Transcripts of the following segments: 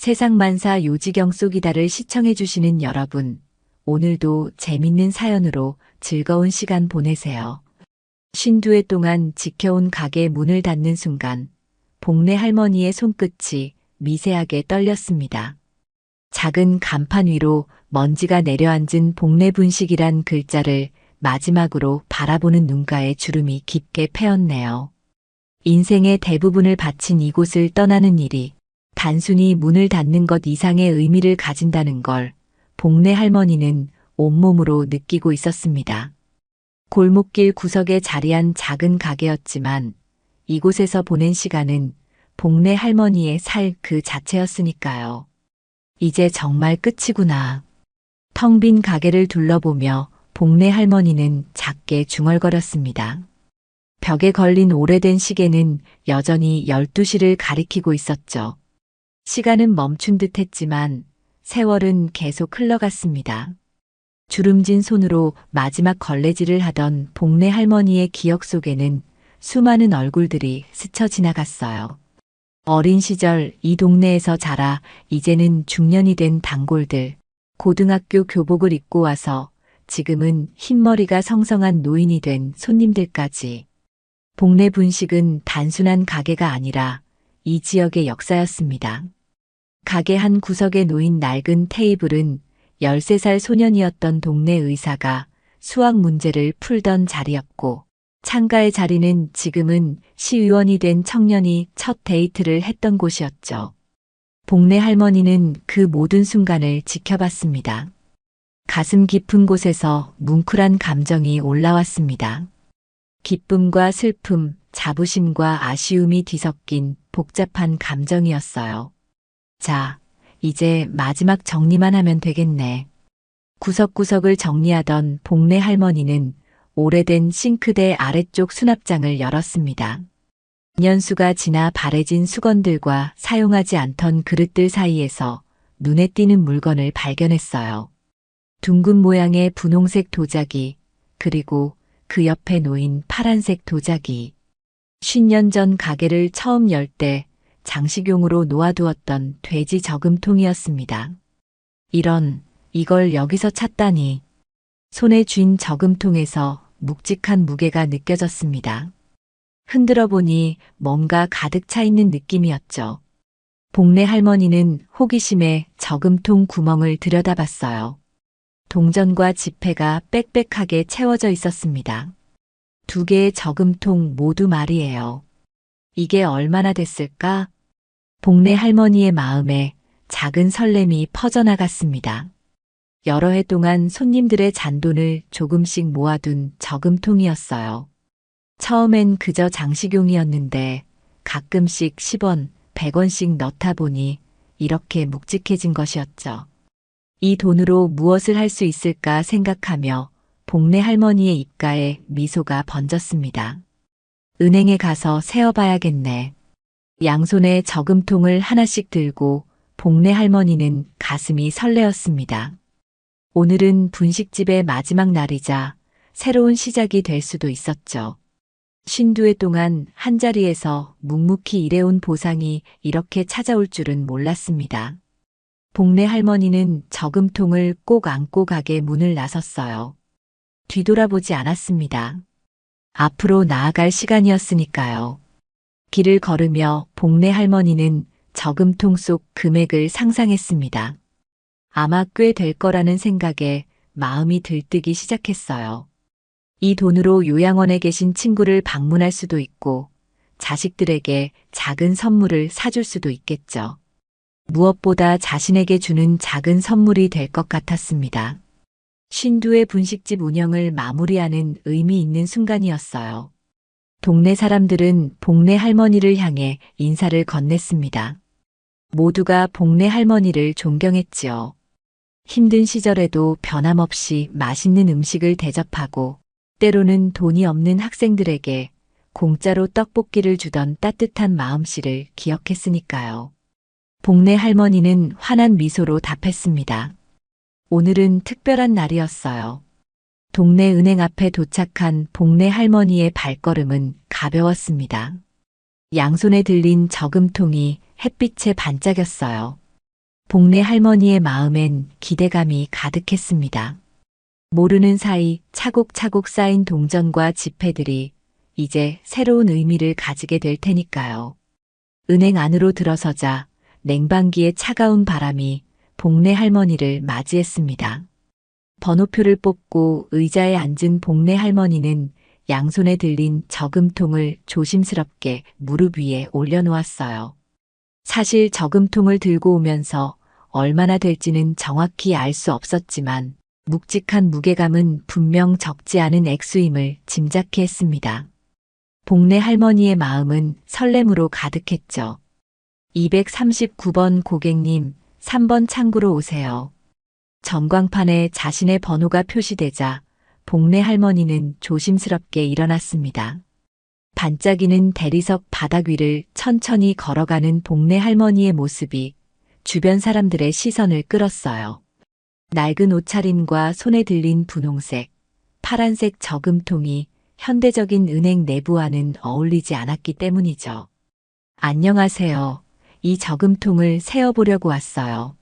세상만사 요지경 속이다를 시청해주시는 여러분, 오늘도 재밌는 사연으로 즐거운 시간 보내세요. 52회 동안 지켜온 가게 문을 닫는 순간, 복례 할머니의 손끝이 미세하게 떨렸습니다. 작은 간판 위로 먼지가 내려앉은 복례 분식이란 글자를 마지막으로 바라보는 눈가에 주름이 깊게 패였네요. 인생의 대부분을 바친 이곳을 떠나는 일이 단순히 문을 닫는 것 이상의 의미를 가진다는 걸 복례 할머니는 온몸으로 느끼고 있었습니다. 골목길 구석에 자리한 작은 가게였지만 이곳에서 보낸 시간은 복례 할머니의 살 그 자체였으니까요. 이제 정말 끝이구나. 텅 빈 가게를 둘러보며 복례 할머니는 작게 중얼거렸습니다. 벽에 걸린 오래된 시계는 여전히 12시를 가리키고 있었죠. 시간은 멈춘 듯 했지만 세월은 계속 흘러갔습니다. 주름진 손으로 마지막 걸레질을 하던 복례 할머니의 기억 속에는 수많은 얼굴들이 스쳐 지나갔어요. 어린 시절 이 동네에서 자라 이제는 중년이 된 단골들, 고등학교 교복을 입고 와서 지금은 흰머리가 성성한 노인이 된 손님들까지. 복례 분식은 단순한 가게가 아니라 이 지역의 역사였습니다. 가게 한 구석에 놓인 낡은 테이블은 13살 소년이었던 동네 의사가 수학 문제를 풀던 자리였고, 창가의 자리는 지금은 시의원이 된 청년이 첫 데이트를 했던 곳이었죠. 복례 할머니는 그 모든 순간을 지켜봤습니다. 가슴 깊은 곳에서 뭉클한 감정이 올라왔습니다. 기쁨과 슬픔, 자부심과 아쉬움이 뒤섞인 복잡한 감정이었어요. 자, 이제 마지막 정리만 하면 되겠네. 구석구석을 정리하던 복례 할머니는 오래된 싱크대 아래쪽 수납장을 열었습니다. 년수가 지나 바래진 수건들과 사용하지 않던 그릇들 사이에서 눈에 띄는 물건을 발견했어요. 둥근 모양의 분홍색 도자기, 그리고 그 옆에 놓인 파란색 도자기. 50년 전 가게를 처음 열 때 장식용으로 놓아두었던 돼지 저금통이었습니다. 이걸 여기서 찾다니. 손에 쥔 저금통에서 묵직한 무게가 느껴졌습니다. 흔들어 보니 뭔가 가득 차 있는 느낌이었죠. 복례 할머니는 호기심에 저금통 구멍을 들여다봤어요. 동전과 지폐가 빽빽하게 채워져 있었습니다. 2개의 저금통 모두 말이에요. 이게 얼마나 됐을까? 복례 할머니의 마음에 작은 설렘이 퍼져나갔습니다. 여러 해 동안 손님들의 잔돈을 조금씩 모아둔 저금통이었어요. 처음엔 그저 장식용이었는데 가끔씩 10원, 100원씩 넣다 보니 이렇게 묵직해진 것이었죠. 이 돈으로 무엇을 할 수 있을까 생각하며 복례 할머니의 입가에 미소가 번졌습니다. 은행에 가서 세어봐야겠네. 양손에 저금통을 하나씩 들고 복례 할머니는 가슴이 설레었습니다. 오늘은 분식집의 마지막 날이자 새로운 시작이 될 수도 있었죠. 52회 동안 한자리에서 묵묵히 일해온 보상이 이렇게 찾아올 줄은 몰랐습니다. 복례 할머니는 저금통을 꼭 안고 가게 문을 나섰어요. 뒤돌아보지 않았습니다. 앞으로 나아갈 시간이었으니까요. 길을 걸으며 복례 할머니는 저금통 속 금액을 상상했습니다. 아마 꽤 될 거라는 생각에 마음이 들뜨기 시작했어요. 이 돈으로 요양원에 계신 친구를 방문할 수도 있고 자식들에게 작은 선물을 사줄 수도 있겠죠. 무엇보다 자신에게 주는 작은 선물이 될 것 같았습니다. 52회 분식집 운영을 마무리하는 의미 있는 순간이었어요. 동네 사람들은 복례 할머니를 향해 인사를 건넸습니다. 모두가 복례 할머니를 존경했지요. 힘든 시절에도 변함없이 맛있는 음식을 대접하고 때로는 돈이 없는 학생들에게 공짜로 떡볶이를 주던 따뜻한 마음씨를 기억했으니까요. 복례 할머니는 환한 미소로 답했습니다. 오늘은 특별한 날이었어요. 동네 은행 앞에 도착한 복례 할머니의 발걸음은 가벼웠습니다. 양손에 들린 저금통이 햇빛에 반짝였어요. 복내 할머니의 마음엔 기대감이 가득했습니다. 모르는 사이 차곡차곡 쌓인 동전과 지폐들이 이제 새로운 의미를 가지게 될 테니까요. 은행 안으로 들어서자 냉방기의 차가운 바람이 복내 할머니를 맞이했습니다. 번호표를 뽑고 의자에 앉은 복내 할머니는 양손에 들린 저금통을 조심스럽게 무릎 위에 올려놓았어요. 사실 저금통을 들고 오면서 얼마나 될지는 정확히 알 수 없었지만 묵직한 무게감은 분명 적지 않은 액수임을 짐작케 했습니다. 복내 할머니의 마음은 설렘으로 가득했죠. 239번 고객님, 3번 창구로 오세요. 전광판에 자신의 번호가 표시되자 복내 할머니는 조심스럽게 일어났습니다. 반짝이는 대리석 바닥 위를 천천히 걸어가는 복내 할머니의 모습이 주변 사람들의 시선을 끌었어요. 낡은 옷차림과 손에 들린 분홍색, 파란색 저금통이 현대적인 은행 내부와는 어울리지 않았기 때문이죠. 안녕하세요. 이 저금통을 세어보려고 왔어요.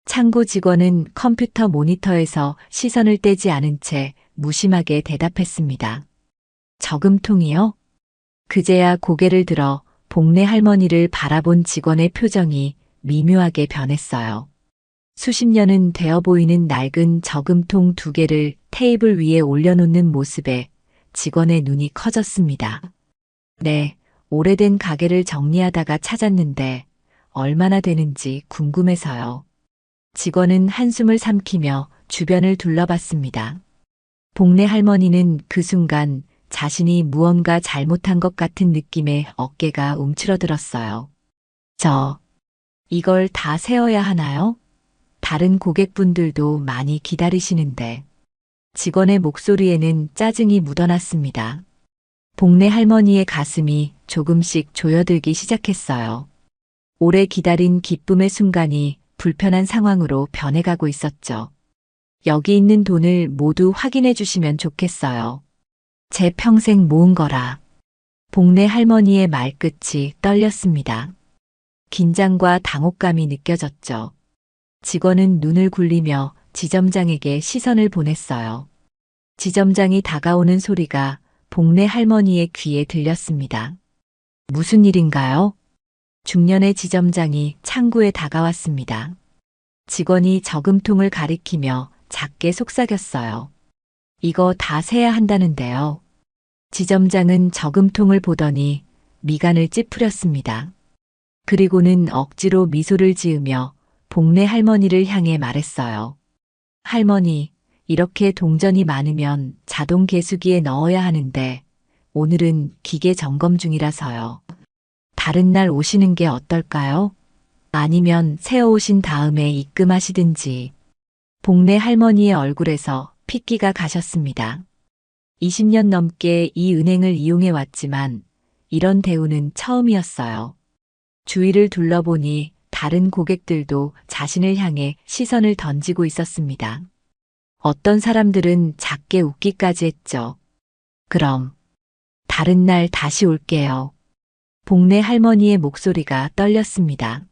창구 직원은 컴퓨터 모니터에서 시선을 떼지 않은 채 무심하게 대답했습니다. 저금통이요? 그제야 고개를 들어 복내 할머니를 바라본 직원의 표정이 미묘하게 변했어요. 수십 년은 되어 보이는 낡은 저금통 2개를 테이블 위에 올려놓는 모습에 직원의 눈이 커졌습니다. 네, 오래된 가게를 정리하다가 찾았는데 얼마나 되는지 궁금해서요. 직원은 한숨을 삼키며 주변을 둘러봤습니다. 복내 할머니는 그 순간 자신이 무언가 잘못한 것 같은 느낌에 어깨가 움츠러들었어요. 이걸 다 세어야 하나요? 다른 고객분들도 많이 기다리시는데. 직원의 목소리에는 짜증이 묻어났습니다. 복내 할머니의 가슴이 조금씩 조여들기 시작했어요. 오래 기다린 기쁨의 순간이 불편한 상황으로 변해가고 있었죠. 여기 있는 돈을 모두 확인해 주시면 좋겠어요. 제 평생 모은 거라. 복내 할머니의 말끝이 떨렸습니다. 긴장과 당혹감이 느껴졌죠. 직원은 눈을 굴리며 지점장에게 시선을 보냈어요. 지점장이 다가오는 소리가 복내 할머니의 귀에 들렸습니다. 무슨 일인가요? 중년의 지점장이 창구에 다가왔습니다. 직원이 저금통을 가리키며 작게 속삭였어요. 이거 다 세야 한다는데요. 지점장은 저금통을 보더니 미간을 찌푸렸습니다. 그리고는 억지로 미소를 지으며 복내 할머니를 향해 말했어요. 할머니, 이렇게 동전이 많으면 자동 계수기에 넣어야 하는데 오늘은 기계 점검 중이라서요. 다른 날 오시는 게 어떨까요? 아니면 세어 오신 다음에 입금하시든지. 복내 할머니의 얼굴에서 핏기가 가셨습니다. 20년 넘게 이 은행을 이용해 왔지만 이런 대우는 처음이었어요. 주위를 둘러보니 다른 고객들도 자신을 향해 시선을 던지고 있었습니다. 어떤 사람들은 작게 웃기까지 했죠. 그럼 다른 날 다시 올게요. 복내 할머니의 목소리가 떨렸습니다.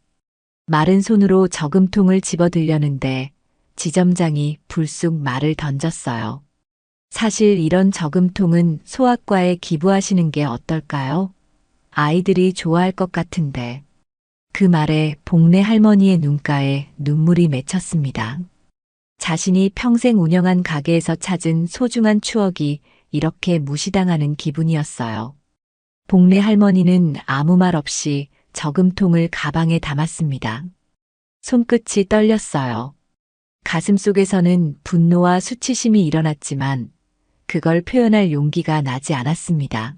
마른 손으로 저금통을 집어들려는데 지점장이 불쑥 말을 던졌어요. 사실 이런 저금통은 소아과에 기부하시는 게 어떨까요? 아이들이 좋아할 것 같은데. 그 말에 복내 할머니의 눈가에 눈물이 맺혔습니다. 자신이 평생 운영한 가게에서 찾은 소중한 추억이 이렇게 무시당하는 기분이었어요. 복내 할머니는 아무 말 없이 저금통을 가방에 담았습니다. 손끝이 떨렸어요. 가슴속에서는 분노와 수치심이 일어났지만 그걸 표현할 용기가 나지 않았습니다.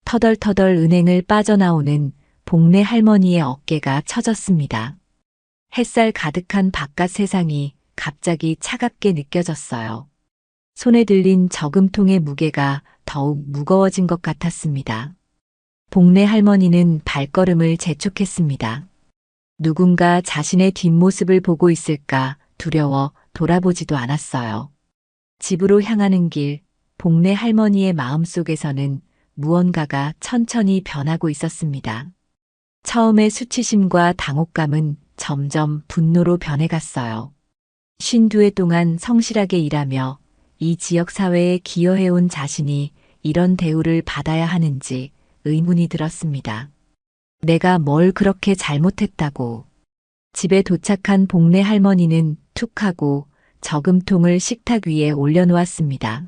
터덜터덜 은행을 빠져나오는 복내 할머니의 어깨가 처졌습니다. 햇살 가득한 바깥 세상이 갑자기 차갑게 느껴졌어요. 손에 들린 저금통의 무게가 더욱 무거워진 것 같았습니다. 복내 할머니는 발걸음을 재촉했습니다. 누군가 자신의 뒷모습을 보고 있을까 두려워 돌아보지도 않았어요. 집으로 향하는 길, 복내 할머니의 마음속에서는 무언가가 천천히 변하고 있었습니다. 처음의 수치심과 당혹감은 점점 분노로 변해갔어요. 52회 동안 성실하게 일하며 이 지역 사회에 기여해온 자신이 이런 대우를 받아야 하는지 의문이 들었습니다. 내가 뭘 그렇게 잘못했다고. 집에 도착한 복내 할머니는 툭 하고 저금통을 식탁 위에 올려놓았습니다.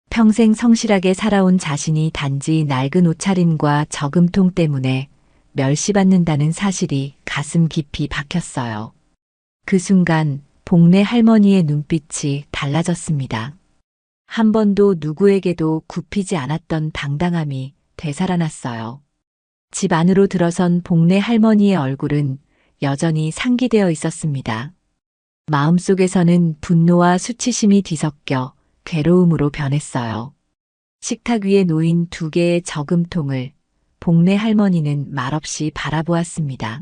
평생 성실하게 살아온 자신이 단지 낡은 옷차림과 저금통 때문에 멸시받는다는 사실이 가슴 깊이 박혔어요. 그 순간 복내 할머니의 눈빛이 달라졌습니다. 한 번도 누구에게도 굽히지 않았던 당당함이 되살아났어요. 집 안으로 들어선 복내 할머니의 얼굴은 여전히 상기되어 있었습니다. 마음속에서는 분노와 수치심이 뒤섞여 괴로움으로 변했어요. 식탁 위에 놓인 2개의 저금통을 복내 할머니는 말없이 바라보았습니다.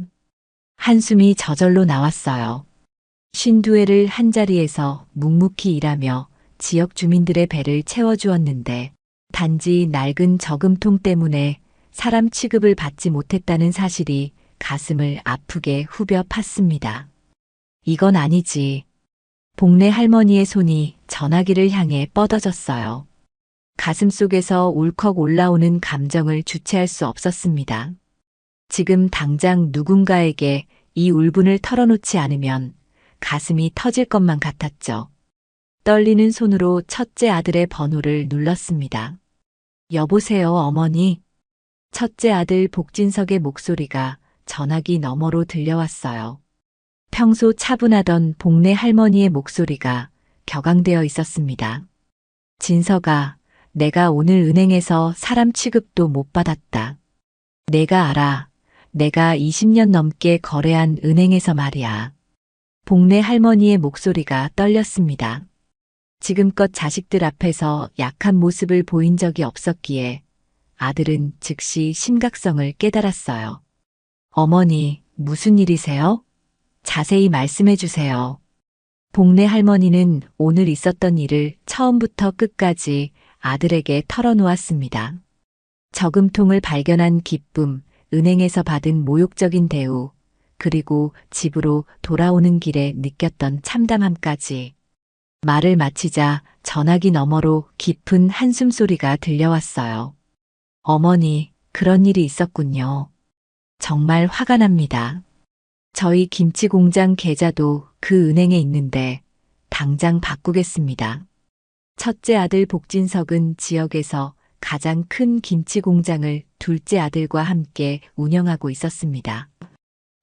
한숨이 저절로 나왔어요. 52회를 한자리에서 묵묵히 일하며 지역 주민들의 배를 채워주었는데 단지 낡은 저금통 때문에 사람 취급을 받지 못했다는 사실이 가슴을 아프게 후벼 팠습니다. 이건 아니지. 복내 할머니의 손이 전화기를 향해 뻗어졌어요. 가슴 속에서 울컥 올라오는 감정을 주체할 수 없었습니다. 지금 당장 누군가에게 이 울분을 털어놓지 않으면 가슴이 터질 것만 같았죠. 떨리는 손으로 첫째 아들의 번호를 눌렀습니다. 여보세요, 어머니. 첫째 아들 복진석의 목소리가 전화기 너머로 들려왔어요. 평소 차분하던 복내 할머니의 목소리가 격앙되어 있었습니다. 진석아, 내가 오늘 은행에서 사람 취급도 못 받았다. 내가 알아. 내가 20년 넘게 거래한 은행에서 말이야. 복내 할머니의 목소리가 떨렸습니다. 지금껏 자식들 앞에서 약한 모습을 보인 적이 없었기에 아들은 즉시 심각성을 깨달았어요. 어머니, 무슨 일이세요? 자세히 말씀해 주세요. 복내 할머니는 오늘 있었던 일을 처음부터 끝까지 아들에게 털어놓았습니다. 저금통을 발견한 기쁨, 은행에서 받은 모욕적인 대우, 그리고 집으로 돌아오는 길에 느꼈던 참담함까지. 말을 마치자 전화기 너머로 깊은 한숨 소리가 들려왔어요. 어머니, 그런 일이 있었군요. 정말 화가 납니다. 저희 김치 공장 계좌도 그 은행에 있는데 당장 바꾸겠습니다. 첫째 아들 복진석은 지역에서 가장 큰 김치 공장을 둘째 아들과 함께 운영하고 있었습니다.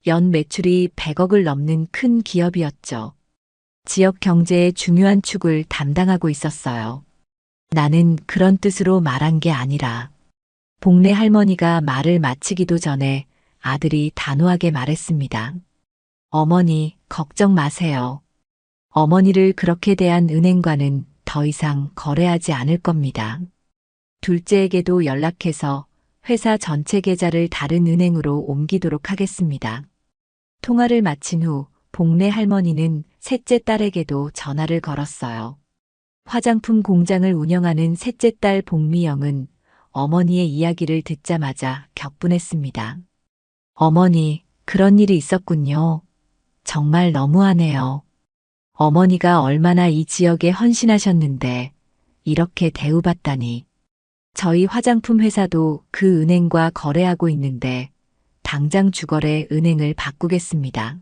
연 매출이 100억을 넘는 큰 기업이었죠. 지역 경제의 중요한 축을 담당하고 있었어요. 나는 그런 뜻으로 말한 게 아니라. 복내 할머니가 말을 마치기도 전에 아들이 단호하게 말했습니다. 어머니, 걱정 마세요. 어머니를 그렇게 대한 은행과는 더 이상 거래하지 않을 겁니다. 둘째에게도 연락해서 회사 전체 계좌를 다른 은행으로 옮기도록 하겠습니다. 통화를 마친 후 복내 할머니는 셋째 딸에게도 전화를 걸었어요. 화장품 공장을 운영하는 셋째 딸 복미영은 어머니의 이야기를 듣자마자 격분했습니다. 어머니, 그런 일이 있었군요. 정말 너무하네요. 어머니가 얼마나 이 지역에 헌신하셨는데 이렇게 대우받다니. 저희 화장품 회사도 그 은행과 거래하고 있는데 당장 주거래 은행을 바꾸겠습니다.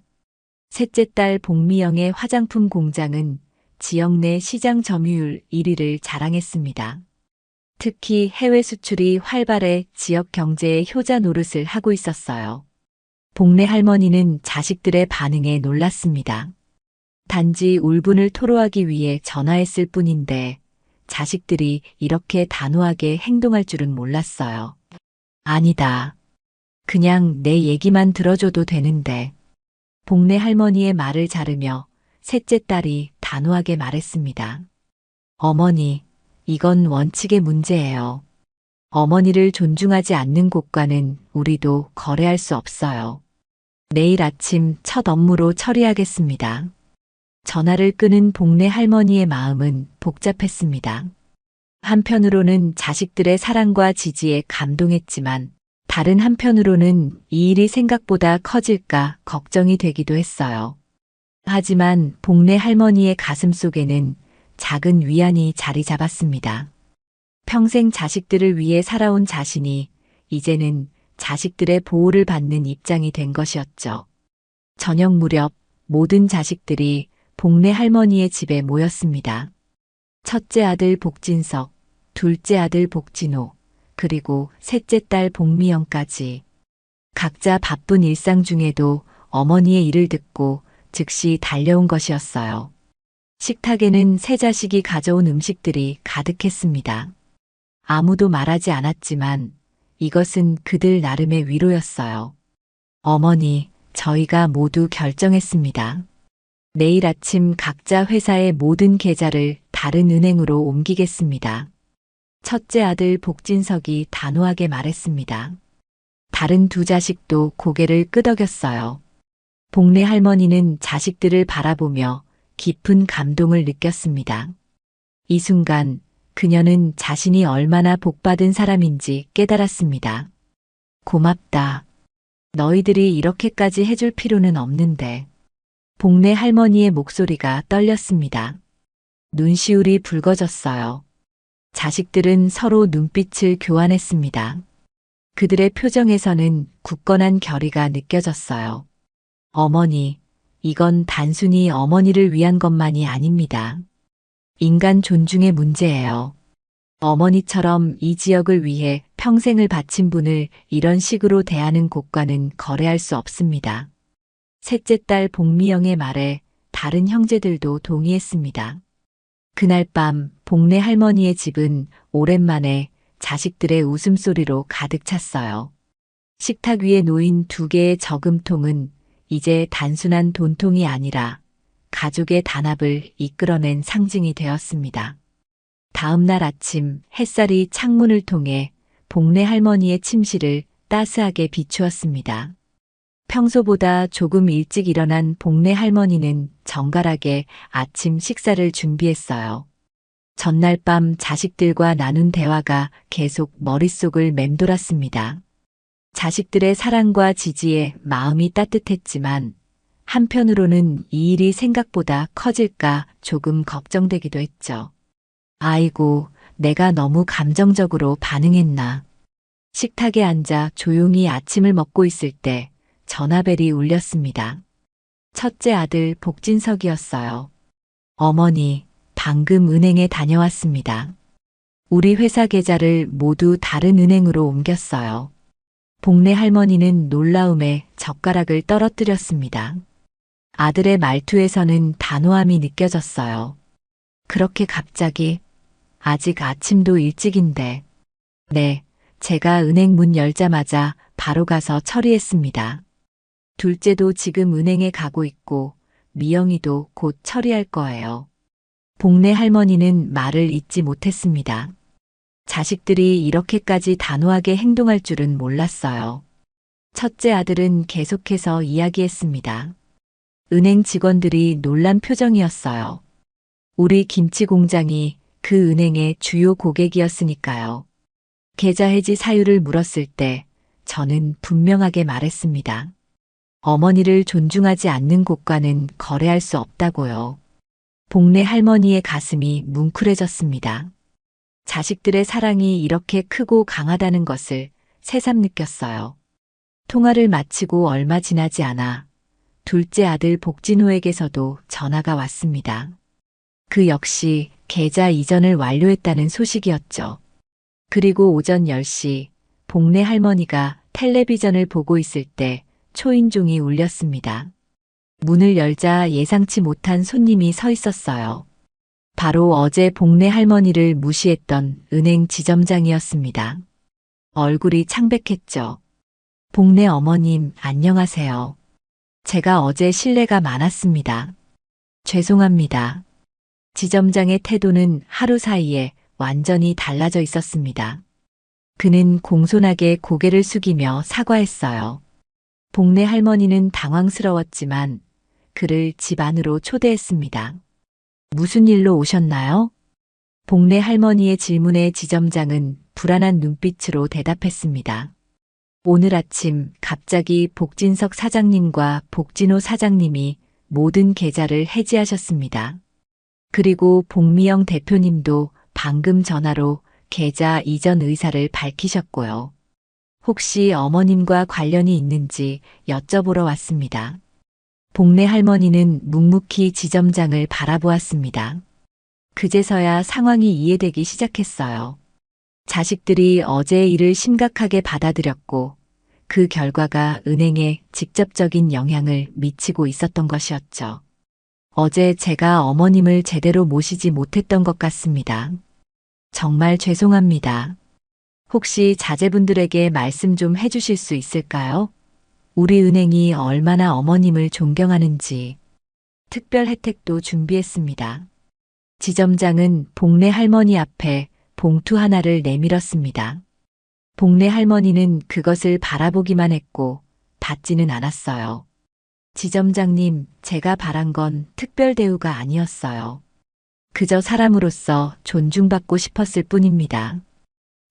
셋째 딸 복미영의 화장품 공장은 지역 내 시장 점유율 1위를 자랑했습니다. 특히 해외 수출이 활발해 지역 경제의 효자 노릇을 하고 있었어요. 복내 할머니는 자식들의 반응에 놀랐습니다. 단지 울분을 토로하기 위해 전화했을 뿐인데 자식들이 이렇게 단호하게 행동할 줄은 몰랐어요. 아니다. 그냥 내 얘기만 들어줘도 되는데. 복내 할머니의 말을 자르며 셋째 딸이 단호하게 말했습니다. 어머니, 이건 원칙의 문제예요. 어머니를 존중하지 않는 곳과는 우리도 거래할 수 없어요. 내일 아침 첫 업무로 처리하겠습니다. 전화를 끊은 복내 할머니의 마음은 복잡했습니다. 한편으로는 자식들의 사랑과 지지에 감동했지만 다른 한편으로는 이 일이 생각보다 커질까 걱정이 되기도 했어요. 하지만 복래 할머니의 가슴 속에는 작은 위안이 자리 잡았습니다. 평생 자식들을 위해 살아온 자신이 이제는 자식들의 보호를 받는 입장이 된 것이었죠. 저녁 무렵 모든 자식들이 복래 할머니의 집에 모였습니다. 첫째 아들 복진석, 둘째 아들 복진호, 그리고 셋째 딸 복미영까지. 각자 바쁜 일상 중에도 어머니의 일을 듣고 즉시 달려온 것이었어요. 식탁에는 세 자식이 가져온 음식들이 가득했습니다. 아무도 말하지 않았지만 이것은 그들 나름의 위로였어요. 어머니, 저희가 모두 결정했습니다. 내일 아침 각자 회사의 모든 계좌를 다른 은행으로 옮기겠습니다. 첫째 아들 복진석이 단호하게 말했습니다. 다른 두 자식도 고개를 끄덕였어요. 복래 할머니는 자식들을 바라보며 깊은 감동을 느꼈습니다. 이 순간 그녀는 자신이 얼마나 복받은 사람인지 깨달았습니다. 고맙다. 너희들이 이렇게까지 해줄 필요는 없는데. 복래 할머니의 목소리가 떨렸습니다. 눈시울이 붉어졌어요. 자식들은 서로 눈빛을 교환했습니다. 그들의 표정에서는 굳건한 결의가 느껴졌어요. 어머니, 이건 단순히 어머니를 위한 것만이 아닙니다. 인간 존중의 문제예요. 어머니처럼 이 지역을 위해 평생을 바친 분을 이런 식으로 대하는 곳과는 거래할 수 없습니다. 셋째 딸 복미영의 말에 다른 형제들도 동의했습니다. 그날 밤 복래 할머니의 집은 오랜만에 자식들의 웃음소리로 가득 찼어요. 식탁 위에 놓인 두 개의 저금통은 이제 단순한 돈통이 아니라 가족의 단합을 이끌어낸 상징이 되었습니다. 다음 날 아침 햇살이 창문을 통해 복래 할머니의 침실을 따스하게 비추었습니다. 평소보다 조금 일찍 일어난 복래 할머니는 정갈하게 아침 식사를 준비했어요. 전날 밤 자식들과 나눈 대화가 계속 머릿속을 맴돌았습니다. 자식들의 사랑과 지지에 마음이 따뜻했지만 한편으로는 이 일이 생각보다 커질까 조금 걱정되기도 했죠. 아이고, 내가 너무 감정적으로 반응했나. 식탁에 앉아 조용히 아침을 먹고 있을 때 전화벨이 울렸습니다. 첫째 아들 복진석이었어요. 어머니, 방금 은행에 다녀왔습니다. 우리 회사 계좌를 모두 다른 은행으로 옮겼어요. 복래 할머니는 놀라움에 젓가락을 떨어뜨렸습니다. 아들의 말투에서는 단호함이 느껴졌어요. 그렇게 갑자기? 아직 아침도 일찍인데. 네, 제가 은행 문 열자마자 바로 가서 처리했습니다. 둘째도 지금 은행에 가고 있고 미영이도 곧 처리할 거예요. 복래 할머니는 말을 잇지 못했습니다. 자식들이 이렇게까지 단호하게 행동할 줄은 몰랐어요. 첫째 아들은 계속해서 이야기했습니다. 은행 직원들이 놀란 표정이었어요. 우리 김치 공장이 그 은행의 주요 고객이었으니까요. 계좌 해지 사유를 물었을 때 저는 분명하게 말했습니다. 어머니를 존중하지 않는 곳과는 거래할 수 없다고요. 복래 할머니의 가슴이 뭉클해졌습니다. 자식들의 사랑이 이렇게 크고 강하다는 것을 새삼 느꼈어요. 통화를 마치고 얼마 지나지 않아 둘째 아들 복진호에게서도 전화가 왔습니다. 그 역시 계좌 이전을 완료했다는 소식이었죠. 그리고 오전 10시 복래 할머니가 텔레비전을 보고 있을 때 초인종이 울렸습니다. 문을 열자 예상치 못한 손님이 서 있었어요. 바로 어제 복래 할머니를 무시했던 은행 지점장이었습니다. 얼굴이 창백했죠. 복래 어머님, 안녕하세요. 제가 어제 실례가 많았습니다. 죄송합니다. 지점장의 태도는 하루 사이에 완전히 달라져 있었습니다. 그는 공손하게 고개를 숙이며 사과했어요. 복래 할머니는 당황스러웠지만 그를 집 안으로 초대했습니다. 무슨 일로 오셨나요? 복래 할머니의 질문에 지점장은 불안한 눈빛으로 대답했습니다. 오늘 아침 갑자기 복진석 사장님과 복진호 사장님이 모든 계좌를 해지하셨습니다. 그리고 복미영 대표님도 방금 전화로 계좌 이전 의사를 밝히셨고요. 혹시 어머님과 관련이 있는지 여쭤보러 왔습니다. 복내 할머니는 묵묵히 지점장을 바라보았습니다. 그제서야 상황이 이해되기 시작했어요. 자식들이 어제의 일을 심각하게 받아들였고 그 결과가 은행에 직접적인 영향을 미치고 있었던 것이었죠. 어제 제가 어머님을 제대로 모시지 못했던 것 같습니다. 정말 죄송합니다. 혹시 자제분들에게 말씀 좀 해주실 수 있을까요? 우리 은행이 얼마나 어머님을 존경하는지 특별 혜택도 준비했습니다. 지점장은 복내 할머니 앞에 봉투 하나를 내밀었습니다. 복내 할머니는 그것을 바라보기만 했고 받지는 않았어요. 지점장님, 제가 바란 건 특별 대우가 아니었어요. 그저 사람으로서 존중받고 싶었을 뿐입니다.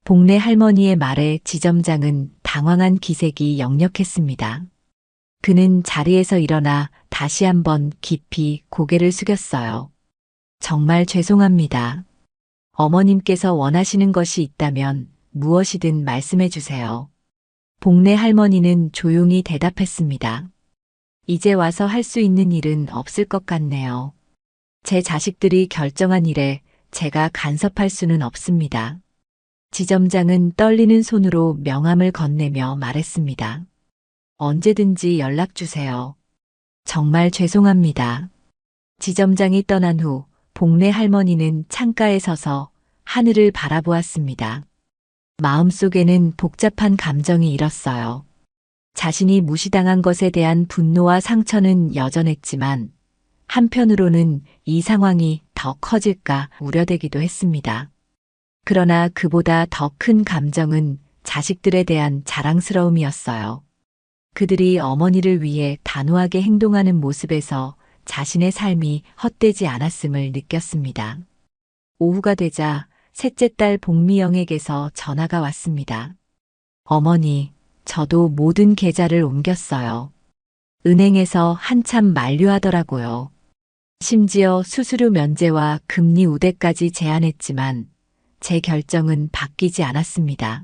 복내 할머니의 말에 지점장은 당황한 기색이 역력했습니다. 그는 자리에서 일어나 다시 한번 깊이 고개를 숙였어요. 정말 죄송합니다. 어머님께서 원하시는 것이 있다면 무엇이든 말씀해 주세요. 복내 할머니는 조용히 대답했습니다. 이제 와서 할 수 있는 일은 없을 것 같네요. 제 자식들이 결정한 일에 제가 간섭할 수는 없습니다. 지점장은 떨리는 손으로 명함을 건네며 말했습니다. 언제든지 연락 주세요. 정말 죄송합니다. 지점장이 떠난 후 복내 할머니는 창가에 서서 하늘을 바라보았습니다. 마음속에는 복잡한 감정이 일었어요. 자신이 무시당한 것에 대한 분노와 상처는 여전했지만 한편으로는 이 상황이 더 커질까 우려되기도 했습니다. 그러나 그보다 더 큰 감정은 자식들에 대한 자랑스러움이었어요. 그들이 어머니를 위해 단호하게 행동하는 모습에서 자신의 삶이 헛되지 않았음을 느꼈습니다. 오후가 되자 셋째 딸 복미영에게서 전화가 왔습니다. 어머니, 저도 모든 계좌를 옮겼어요. 은행에서 한참 만류하더라고요. 심지어 수수료 면제와 금리 우대까지 제한했지만 제 결정은 바뀌지 않았습니다.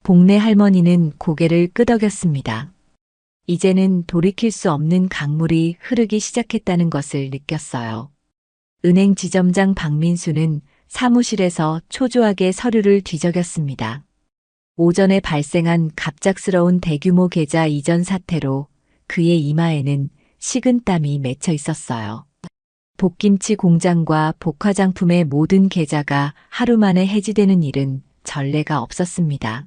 복내 할머니는 고개를 끄덕였습니다. 이제는 돌이킬 수 없는 강물이 흐르기 시작했다는 것을 느꼈어요. 은행 지점장 박민수는 사무실에서 초조하게 서류를 뒤적였습니다. 오전에 발생한 갑작스러운 대규모 계좌 이전 사태로 그의 이마에는 식은땀이 맺혀 있었어요. 볶김치 공장과 복화장품의 모든 계좌가 하루 만에 해지되는 일은 전례가 없었습니다.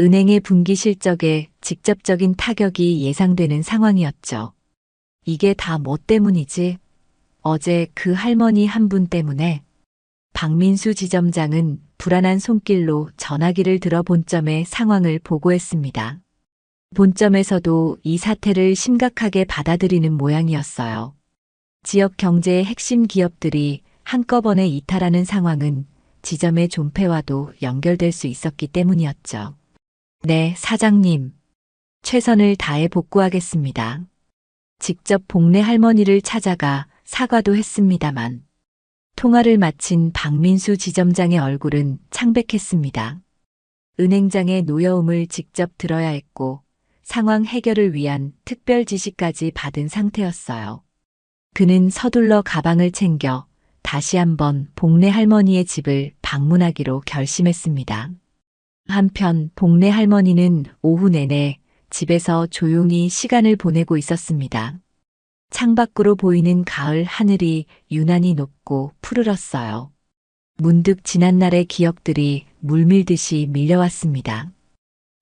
은행의 분기 실적에 직접적인 타격이 예상되는 상황이었죠. 이게 다 뭐 때문이지? 어제 그 할머니 한 분 때문에? 박민수 지점장은 불안한 손길로 전화기를 들어 본점의 상황을 보고했습니다. 본점에서도 이 사태를 심각하게 받아들이는 모양이었어요. 지역 경제의 핵심 기업들이 한꺼번에 이탈하는 상황은 지점의 존폐와도 연결될 수 있었기 때문이었죠. 네, 사장님. 최선을 다해 복구하겠습니다. 직접 복내 할머니를 찾아가 사과도 했습니다만 통화를 마친 박민수 지점장의 얼굴은 창백했습니다. 은행장의 노여움을 직접 들어야 했고 상황 해결을 위한 특별 지시까지 받은 상태였어요. 그는 서둘러 가방을 챙겨 다시 한번 복내 할머니의 집을 방문하기로 결심했습니다. 한편 복내 할머니는 오후 내내 집에서 조용히 시간을 보내고 있었습니다. 창밖으로 보이는 가을 하늘이 유난히 높고 푸르렀어요. 문득 지난날의 기억들이 물밀듯이 밀려왔습니다.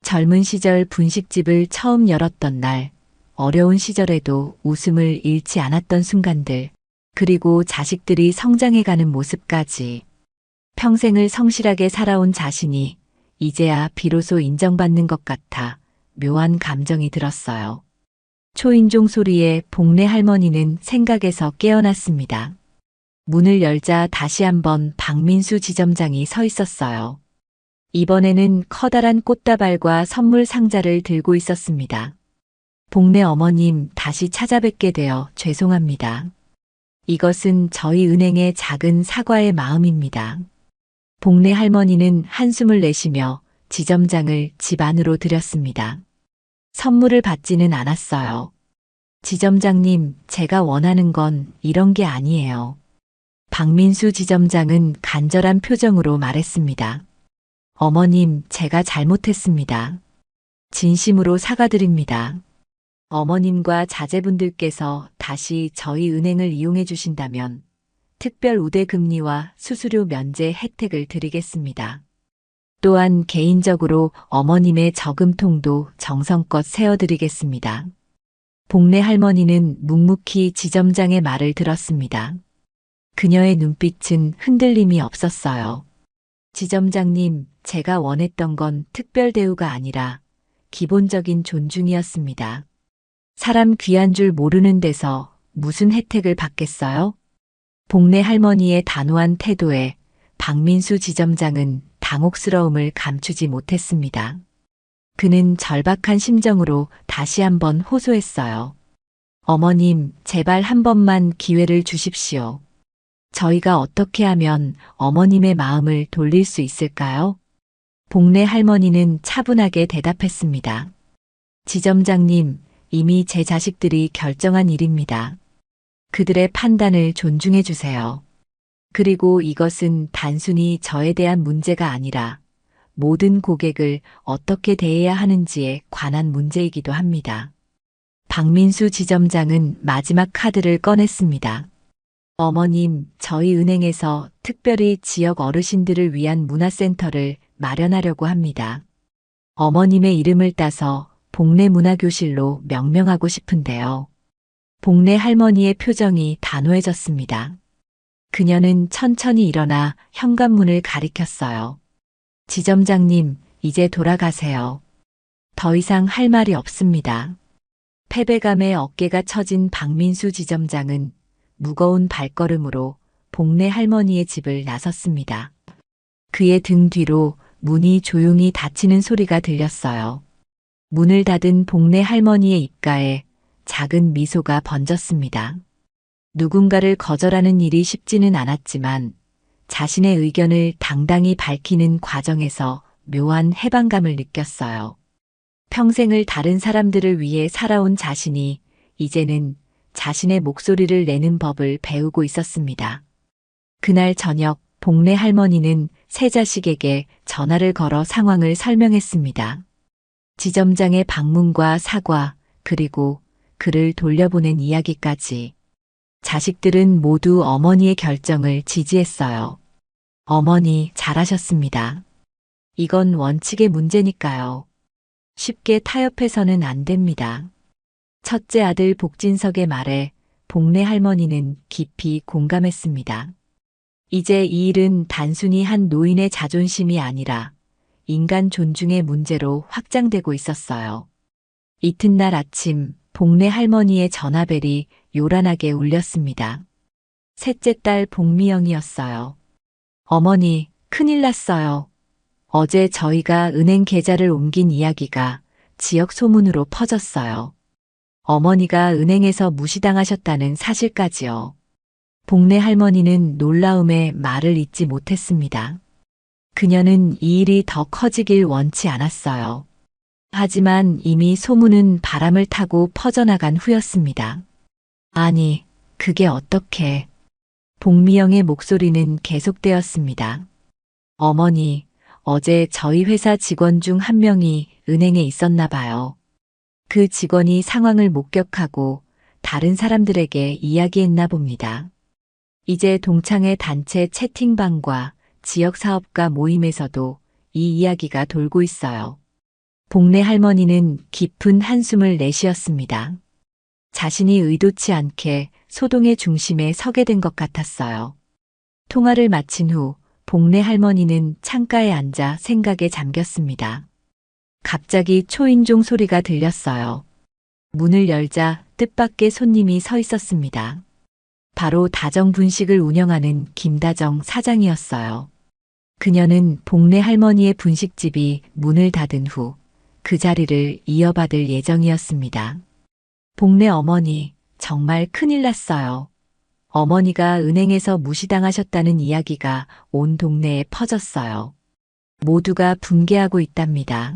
젊은 시절 분식집을 처음 열었던 날, 어려운 시절에도 웃음을 잃지 않았던 순간들, 그리고 자식들이 성장해가는 모습까지 평생을 성실하게 살아온 자신이 이제야 비로소 인정받는 것 같아 묘한 감정이 들었어요. 초인종 소리에 복내 할머니는 생각에서 깨어났습니다. 문을 열자 다시 한번 박민수 지점장이 서 있었어요. 이번에는 커다란 꽃다발과 선물 상자를 들고 있었습니다. 복내 어머님, 다시 찾아뵙게 되어 죄송합니다. 이것은 저희 은행의 작은 사과의 마음입니다. 복내 할머니는 한숨을 내쉬며 지점장을 집 안으로 들였습니다. 선물을 받지는 않았어요. 지점장님, 제가 원하는 건 이런 게 아니에요. 박민수 지점장은 간절한 표정으로 말했습니다. 어머님, 제가 잘못했습니다. 진심으로 사과드립니다. 어머님과 자제분들께서 다시 저희 은행을 이용해 주신다면 특별 우대 금리와 수수료 면제 혜택을 드리겠습니다. 또한 개인적으로 어머님의 저금통도 정성껏 세워드리겠습니다. 복내 할머니는 묵묵히 지점장의 말을 들었습니다. 그녀의 눈빛은 흔들림이 없었어요. 지점장님, 제가 원했던 건 특별 대우가 아니라 기본적인 존중이었습니다. 사람 귀한 줄 모르는 데서 무슨 혜택을 받겠어요? 복내 할머니의 단호한 태도에 박민수 지점장은 당혹스러움을 감추지 못했습니다. 그는 절박한 심정으로 다시 한번 호소했어요. 어머님, 제발 한 번만 기회를 주십시오. 저희가 어떻게 하면 어머님의 마음을 돌릴 수 있을까요? 복내 할머니는 차분하게 대답했습니다. 지점장님, 이미 제 자식들이 결정한 일입니다. 그들의 판단을 존중해 주세요. 그리고 이것은 단순히 저에 대한 문제가 아니라 모든 고객을 어떻게 대해야 하는지에 관한 문제이기도 합니다. 박민수 지점장은 마지막 카드를 꺼냈습니다. 어머님, 저희 은행에서 특별히 지역 어르신들을 위한 문화센터를 마련하려고 합니다. 어머님의 이름을 따서 복내 문화교실로 명명하고 싶은데요. 복내 할머니의 표정이 단호해졌습니다. 그녀는 천천히 일어나 현관문을 가리켰어요. 지점장님, 이제 돌아가세요. 더 이상 할 말이 없습니다. 패배감에 어깨가 처진 박민수 지점장은 무거운 발걸음으로 복내 할머니의 집을 나섰습니다. 그의 등 뒤로 문이 조용히 닫히는 소리가 들렸어요. 문을 닫은 복내 할머니의 입가에 작은 미소가 번졌습니다. 누군가를 거절하는 일이 쉽지는 않았지만 자신의 의견을 당당히 밝히는 과정에서 묘한 해방감을 느꼈어요. 평생을 다른 사람들을 위해 살아온 자신이 이제는 자신의 목소리를 내는 법을 배우고 있었습니다. 그날 저녁 복내 할머니는 세 자식에게 전화를 걸어 상황을 설명했습니다. 지점장의 방문과 사과, 그리고 그를 돌려보낸 이야기까지. 자식들은 모두 어머니의 결정을 지지했어요. 어머니, 잘하셨습니다. 이건 원칙의 문제니까요. 쉽게 타협해서는 안 됩니다. 첫째 아들 복진석의 말에 복내 할머니는 깊이 공감했습니다. 이제 이 일은 단순히 한 노인의 자존심이 아니라 인간 존중의 문제로 확장되고 있었어요. 이튿날 아침 복내 할머니의 전화벨이 요란하게 울렸습니다. 셋째 딸 복미영이었어요. 어머니, 큰일 났어요. 어제 저희가 은행 계좌를 옮긴 이야기가 지역 소문으로 퍼졌어요. 어머니가 은행에서 무시당하셨다는 사실까지요. 복내 할머니는 놀라움에 말을 잇지 못했습니다. 그녀는 이 일이 더 커지길 원치 않았어요. 하지만 이미 소문은 바람을 타고 퍼져나간 후였습니다. 아니, 그게 어떻게... 복미영의 목소리는 계속되었습니다. 어머니, 어제 저희 회사 직원 중 한 명이 은행에 있었나 봐요. 그 직원이 상황을 목격하고 다른 사람들에게 이야기했나 봅니다. 이제 동창회 단체 채팅방과 지역 사업가 모임에서도 이 이야기가 돌고 있어요. 복내 할머니는 깊은 한숨을 내쉬었습니다. 자신이 의도치 않게 소동의 중심에 서게 된 것 같았어요. 통화를 마친 후 복내 할머니는 창가에 앉아 생각에 잠겼습니다. 갑자기 초인종 소리가 들렸어요. 문을 열자 뜻밖의 손님이 서 있었습니다. 바로 다정 분식을 운영하는 김다정 사장이었어요. 그녀는 복내 할머니의 분식집이 문을 닫은 후 그 자리를 이어받을 예정이었습니다. 복내 어머니, 정말 큰일 났어요. 어머니가 은행에서 무시당하셨다는 이야기가 온 동네에 퍼졌어요. 모두가 붕괴하고 있답니다.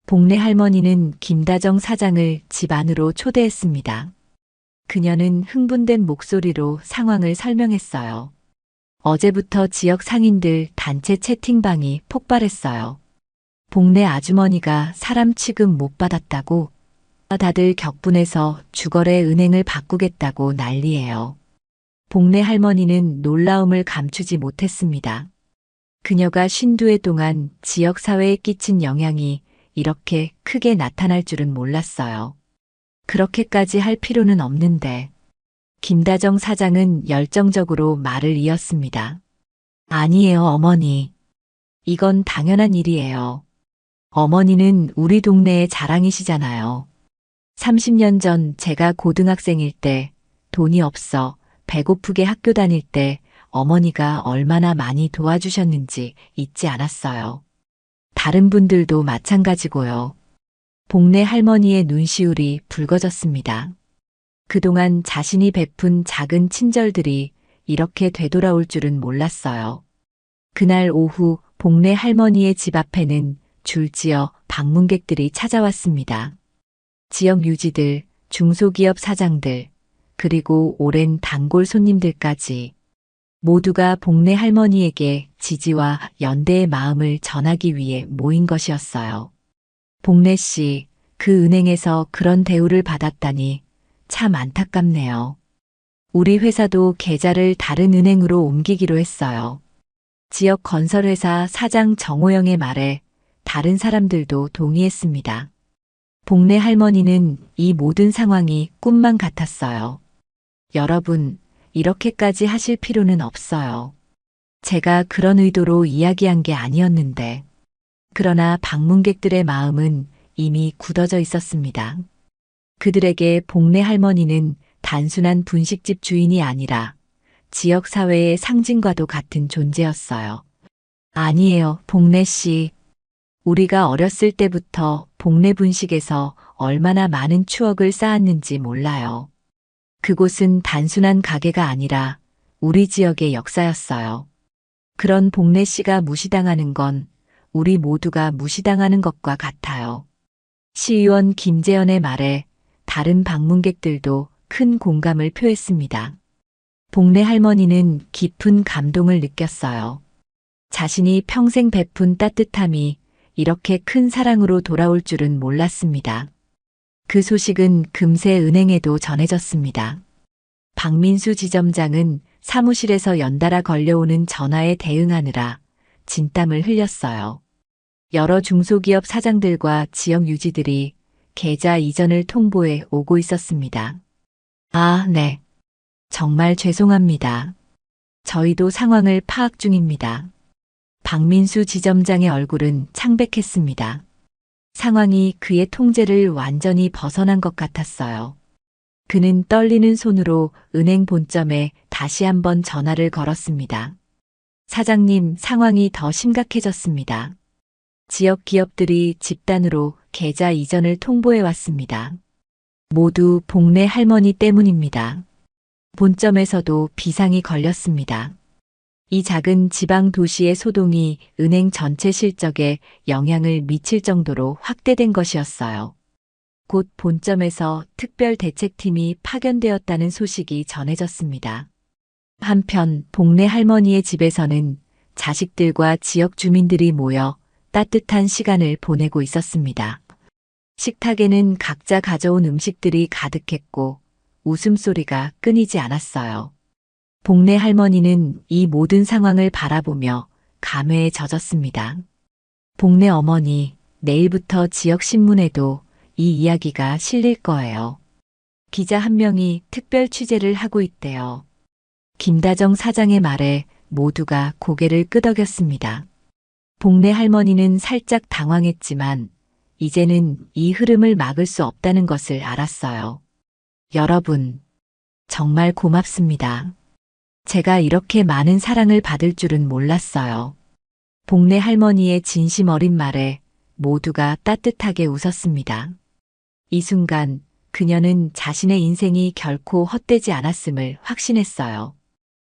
복내 할머니는 김다정 사장을 집 안으로 초대했습니다. 그녀는 흥분된 목소리로 상황을 설명했어요. 어제부터 지역 상인들 단체 채팅방이 폭발했어요. 복내 아주머니가 사람 취급 못 받았다고 다들 격분해서 주거래 은행을 바꾸겠다고 난리예요. 복내 할머니는 놀라움을 감추지 못했습니다. 그녀가 52회 동안 지역사회에 끼친 영향이 이렇게 크게 나타날 줄은 몰랐어요. 그렇게까지 할 필요는 없는데. 김다정 사장은 열정적으로 말을 이었습니다. 아니에요, 어머니. 이건 당연한 일이에요. 어머니는 우리 동네의 자랑이시잖아요. 30년 전 제가 고등학생일 때 돈이 없어 배고프게 학교 다닐 때 어머니가 얼마나 많이 도와주셨는지 잊지 않았어요. 다른 분들도 마찬가지고요. 복내 할머니의 눈시울이 붉어졌습니다. 그동안 자신이 베푼 작은 친절들이 이렇게 되돌아올 줄은 몰랐어요. 그날 오후 복내 할머니의 집 앞에는 줄지어 방문객들이 찾아왔습니다. 지역 유지들, 중소기업 사장들, 그리고 오랜 단골 손님들까지 모두가 복내 할머니에게 지지와 연대의 마음을 전하기 위해 모인 것이었어요. 복내 씨, 그 은행에서 그런 대우를 받았다니 참 안타깝네요. 우리 회사도 계좌를 다른 은행으로 옮기기로 했어요. 지역 건설회사 사장 정호영의 말에 다른 사람들도 동의했습니다. 복내 할머니는 이 모든 상황이 꿈만 같았어요. 여러분, 이렇게까지 하실 필요는 없어요. 제가 그런 의도로 이야기한 게 아니었는데. 그러나 방문객들의 마음은 이미 굳어져 있었습니다. 그들에게 복내 할머니는 단순한 분식집 주인이 아니라 지역사회의 상징과도 같은 존재였어요. 아니에요, 복내 씨. 우리가 어렸을 때부터 복내 분식에서 얼마나 많은 추억을 쌓았는지 몰라요. 그곳은 단순한 가게가 아니라 우리 지역의 역사였어요. 그런 복내 씨가 무시당하는 건 우리 모두가 무시당하는 것과 같아요. 시의원 김재현의 말에 다른 방문객들도 큰 공감을 표했습니다. 복내 할머니는 깊은 감동을 느꼈어요. 자신이 평생 베푼 따뜻함이 이렇게 큰 사랑으로 돌아올 줄은 몰랐습니다. 그 소식은 금세 은행에도 전해졌습니다. 박민수 지점장은 사무실에서 연달아 걸려오는 전화에 대응하느라 진땀을 흘렸어요. 여러 중소기업 사장들과 지역 유지들이 계좌 이전을 통보해 오고 있었습니다. 아, 네. 정말 죄송합니다. 저희도 상황을 파악 중입니다. 박민수 지점장의 얼굴은 창백했습니다. 상황이 그의 통제를 완전히 벗어난 것 같았어요. 그는 떨리는 손으로 은행 본점에 다시 한번 전화를 걸었습니다. 사장님, 상황이 더 심각해졌습니다. 지역 기업들이 집단으로 계좌 이전을 통보해 왔습니다. 모두 복내 할머니 때문입니다. 본점에서도 비상이 걸렸습니다. 이 작은 지방 도시의 소동이 은행 전체 실적에 영향을 미칠 정도로 확대된 것이었어요. 곧 본점에서 특별 대책팀이 파견되었다는 소식이 전해졌습니다. 한편 복내 할머니의 집에서는 자식들과 지역 주민들이 모여 따뜻한 시간을 보내고 있었습니다. 식탁에는 각자 가져온 음식들이 가득했고 웃음소리가 끊이지 않았어요. 복내 할머니는 이 모든 상황을 바라보며 감회에 젖었습니다. 복내 어머니, 내일부터 지역 신문에도 이 이야기가 실릴 거예요. 기자 한 명이 특별 취재를 하고 있대요. 김다정 사장의 말에 모두가 고개를 끄덕였습니다. 복내 할머니는 살짝 당황했지만 이제는 이 흐름을 막을 수 없다는 것을 알았어요. 여러분, 정말 고맙습니다. 제가 이렇게 많은 사랑을 받을 줄은 몰랐어요. 복내 할머니의 진심 어린 말에 모두가 따뜻하게 웃었습니다. 이 순간 그녀는 자신의 인생이 결코 헛되지 않았음을 확신했어요.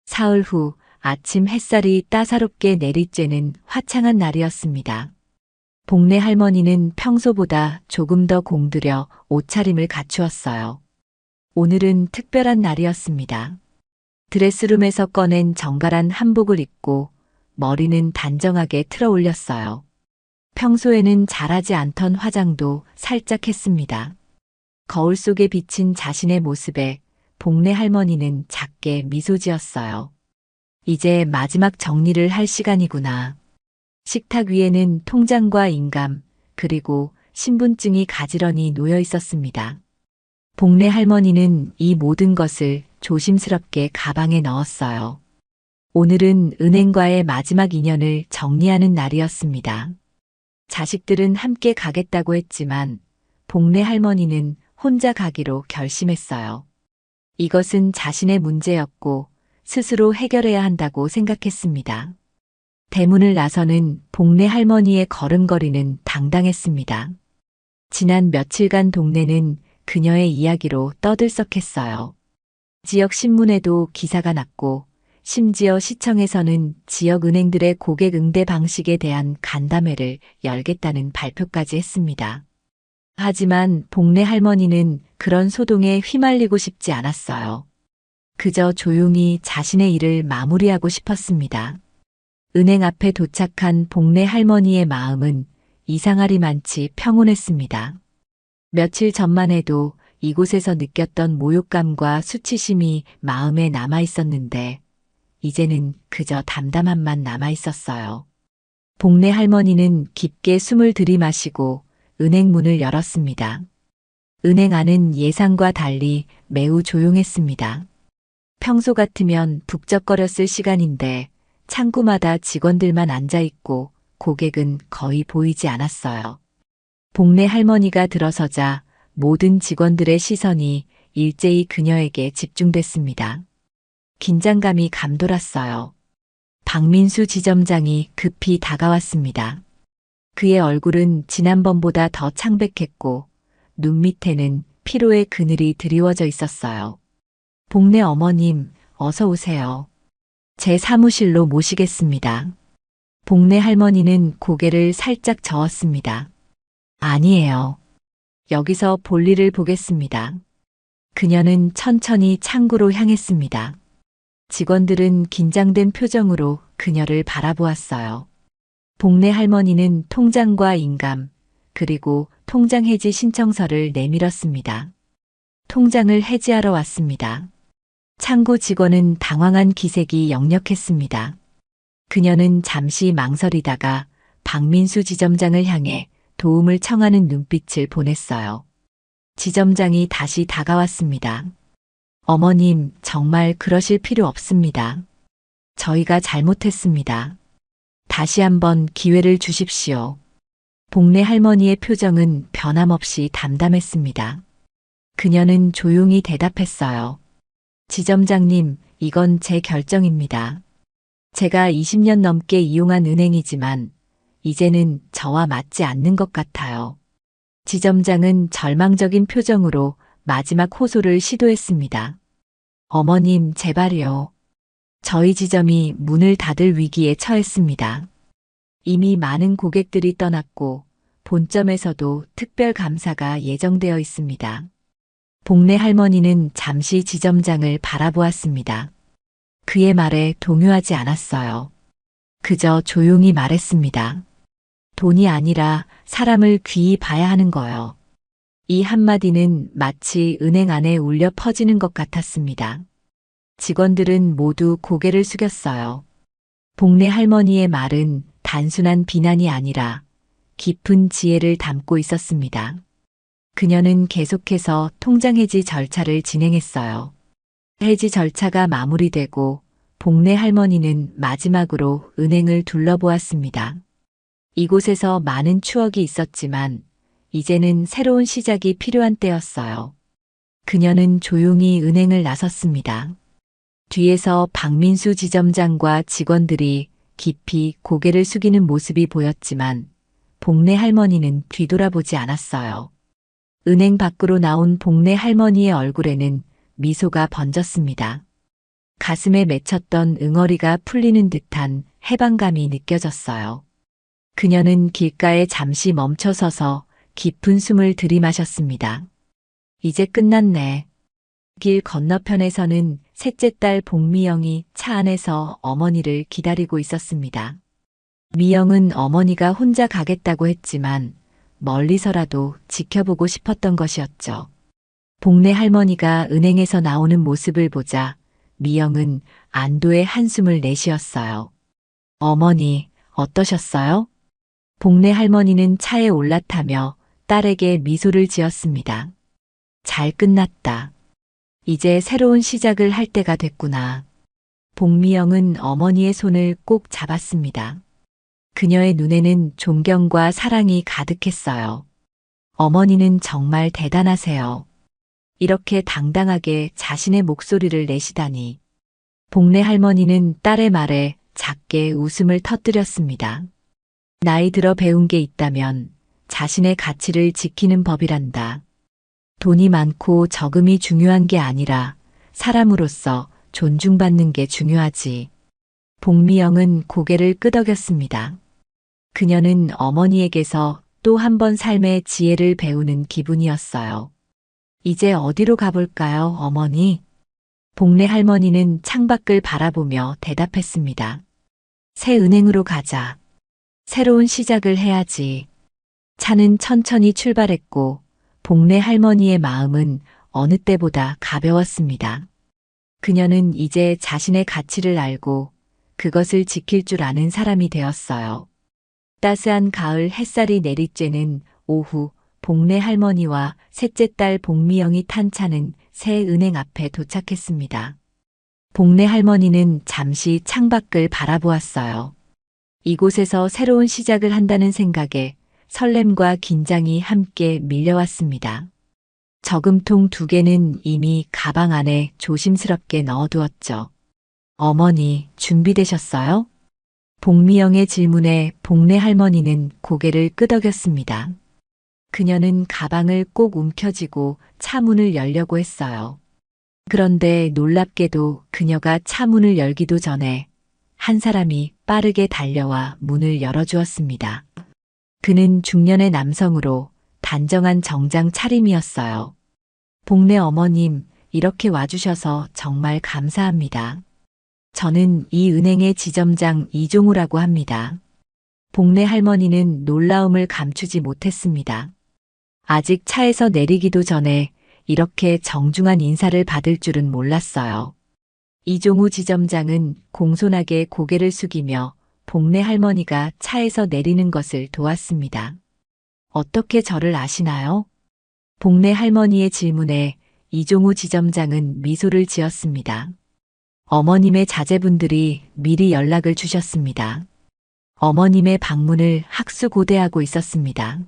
사흘 후 아침 햇살이 따사롭게 내리쬐는 화창한 날이었습니다. 복내 할머니는 평소보다 조금 더 공들여 옷차림을 갖추었어요. 오늘은 특별한 날이었습니다. 드레스룸에서 꺼낸 정갈한 한복을 입고 머리는 단정하게 틀어 올렸어요. 평소에는 잘하지 않던 화장도 살짝 했습니다. 거울 속에 비친 자신의 모습에 복내 할머니는 작게 미소 지었어요. 이제 마지막 정리를 할 시간이구나. 식탁 위에는 통장과 인감, 그리고 신분증이 가지런히 놓여 있었습니다. 복내 할머니는 이 모든 것을 조심스럽게 가방에 넣었어요. 오늘은 은행과의 마지막 인연을 정리하는 날이었습니다. 자식들은 함께 가겠다고 했지만 복내 할머니는 혼자 가기로 결심했어요. 이것은 자신의 문제였고 스스로 해결해야 한다고 생각했습니다. 대문을 나서는 복내 할머니의 걸음걸이는 당당했습니다. 지난 며칠간 동네는 그녀의 이야기로 떠들썩했어요. 지역 신문에도 기사가 났고 심지어 시청에서는 지역 은행들의 고객 응대 방식에 대한 간담회를 열겠다는 발표까지 했습니다. 하지만 복내 할머니는 그런 소동에 휘말리고 싶지 않았어요. 그저 조용히 자신의 일을 마무리하고 싶었습니다. 은행 앞에 도착한 복내 할머니의 마음은 이상하리만치 평온했습니다. 며칠 전만 해도 이곳에서 느꼈던 모욕감과 수치심이 마음에 남아 있었는데 이제는 그저 담담함만 남아 있었어요. 복내 할머니는 깊게 숨을 들이마시고 은행 문을 열었습니다. 은행 안은 예상과 달리 매우 조용했습니다. 평소 같으면 북적거렸을 시간인데 창구마다 직원들만 앉아 있고 고객은 거의 보이지 않았어요. 복내 할머니가 들어서자 모든 직원들의 시선이 일제히 그녀에게 집중됐습니다. 긴장감이 감돌았어요. 박민수 지점장이 급히 다가왔습니다. 그의 얼굴은 지난번보다 더 창백했고 눈 밑에는 피로의 그늘이 드리워져 있었어요. 복내 어머님, 어서 오세요. 제 사무실로 모시겠습니다. 복내 할머니는 고개를 살짝 저었습니다. 아니에요. 여기서 볼일을 보겠습니다. 그녀는 천천히 창구로 향했습니다. 직원들은 긴장된 표정으로 그녀를 바라보았어요. 복내 할머니는 통장과 인감, 그리고 통장 해지 신청서를 내밀었습니다. 통장을 해지하러 왔습니다. 창구 직원은 당황한 기색이 역력했습니다. 그녀는 잠시 망설이다가 박민수 지점장을 향해 도움을 청하는 눈빛을 보냈어요. 지점장이 다시 다가왔습니다. 어머님, 정말 그러실 필요 없습니다. 저희가 잘못했습니다. 다시 한번 기회를 주십시오. 복내 할머니의 표정은 변함없이 담담했습니다. 그녀는 조용히 대답했어요. 지점장님, 이건 제 결정입니다. 제가 20년 넘게 이용한 은행이지만 이제는 저와 맞지 않는 것 같아요. 지점장은 절망적인 표정으로 마지막 호소를 시도했습니다. 어머님, 제발요. 저희 지점이 문을 닫을 위기에 처했습니다. 이미 많은 고객들이 떠났고 본점에서도 특별 감사가 예정되어 있습니다. 복내 할머니는 잠시 지점장을 바라보았습니다. 그의 말에 동요하지 않았어요. 그저 조용히 말했습니다. 돈이 아니라 사람을 귀히 봐야 하는 거요. 이 한마디는 마치 은행 안에 울려 퍼지는 것 같았습니다. 직원들은 모두 고개를 숙였어요. 복내 할머니의 말은 단순한 비난이 아니라 깊은 지혜를 담고 있었습니다. 그녀는 계속해서 통장 해지 절차를 진행했어요. 해지 절차가 마무리되고 복내 할머니는 마지막으로 은행을 둘러보았습니다. 이곳에서 많은 추억이 있었지만 이제는 새로운 시작이 필요한 때였어요. 그녀는 조용히 은행을 나섰습니다. 뒤에서 박민수 지점장과 직원들이 깊이 고개를 숙이는 모습이 보였지만 복례 할머니는 뒤돌아보지 않았어요. 은행 밖으로 나온 복례 할머니의 얼굴에는 미소가 번졌습니다. 가슴에 맺혔던 응어리가 풀리는 듯한 해방감이 느껴졌어요. 그녀는 길가에 잠시 멈춰서서 깊은 숨을 들이마셨습니다. 이제 끝났네. 길 건너편에서는 셋째 딸 복미영이 차 안에서 어머니를 기다리고 있었습니다. 미영은 어머니가 혼자 가겠다고 했지만 멀리서라도 지켜보고 싶었던 것이었죠. 복례 할머니가 은행에서 나오는 모습을 보자 미영은 안도의 한숨을 내쉬었어요. 어머니, 어떠셨어요? 복례 할머니는 차에 올라타며 딸에게 미소를 지었습니다. 잘 끝났다. 이제 새로운 시작을 할 때가 됐구나. 복미영은 어머니의 손을 꼭 잡았습니다. 그녀의 눈에는 존경과 사랑이 가득했어요. 어머니는 정말 대단하세요. 이렇게 당당하게 자신의 목소리를 내시다니. 복례 할머니는 딸의 말에 작게 웃음을 터뜨렸습니다. 나이 들어 배운 게 있다면 자신의 가치를 지키는 법이란다. 돈이 많고 적음이 중요한 게 아니라 사람으로서 존중받는 게 중요하지. 복미영은 고개를 끄덕였습니다. 그녀는 어머니에게서 또 한 번 삶의 지혜를 배우는 기분이었어요. 이제 어디로 가볼까요, 어머니? 복례 할머니는 창밖을 바라보며 대답했습니다. 새 은행으로 가자. 새로운 시작을 해야지. 차는 천천히 출발했고 복례 할머니의 마음은 어느 때보다 가벼웠습니다. 그녀는 이제 자신의 가치를 알고 그것을 지킬 줄 아는 사람이 되었어요. 따스한 가을 햇살이 내리쬐는 오후 복례 할머니와 셋째 딸 복미영이 탄 차는 새 은행 앞에 도착했습니다. 복례 할머니는 잠시 창밖을 바라보았어요. 이곳에서 새로운 시작을 한다는 생각에 설렘과 긴장이 함께 밀려왔습니다. 저금통 2개는 이미 가방 안에 조심스럽게 넣어두었죠. 어머니, 준비되셨어요? 복미영의 질문에 복례 할머니는 고개를 끄덕였습니다. 그녀는 가방을 꼭 움켜쥐고 차 문을 열려고 했어요. 그런데 놀랍게도 그녀가 차 문을 열기도 전에 한 사람이 빠르게 달려와 문을 열어주었습니다. 그는 중년의 남성으로 단정한 정장 차림이었어요. 복례 어머님, 이렇게 와주셔서 정말 감사합니다. 저는 이 은행의 지점장 이종우라고 합니다. 복례 할머니는 놀라움을 감추지 못했습니다. 아직 차에서 내리기도 전에 이렇게 정중한 인사를 받을 줄은 몰랐어요. 이종우 지점장은 공손하게 고개를 숙이며 복례 할머니가 차에서 내리는 것을 도왔습니다. 어떻게 저를 아시나요? 복례 할머니의 질문에 이종우 지점장은 미소를 지었습니다. 어머님의 자제분들이 미리 연락을 주셨습니다. 어머님의 방문을 학수고대하고 있었습니다.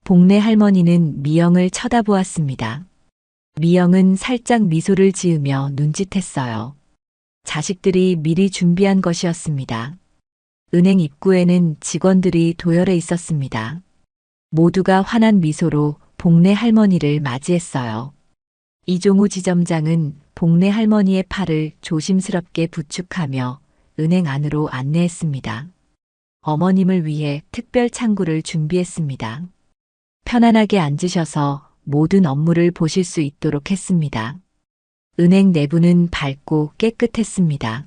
복례 할머니는 미영을 쳐다보았습니다. 미영은 살짝 미소를 지으며 눈짓했어요. 자식들이 미리 준비한 것이었습니다. 은행 입구에는 직원들이 도열해 있었습니다. 모두가 환한 미소로 복례 할머니를 맞이했어요. 이종우 지점장은 복례 할머니의 팔을 조심스럽게 부축하며 은행 안으로 안내했습니다. 어머님을 위해 특별 창구를 준비했습니다. 편안하게 앉으셔서 모든 업무를 보실 수 있도록 했습니다. 은행 내부는 밝고 깨끗했습니다.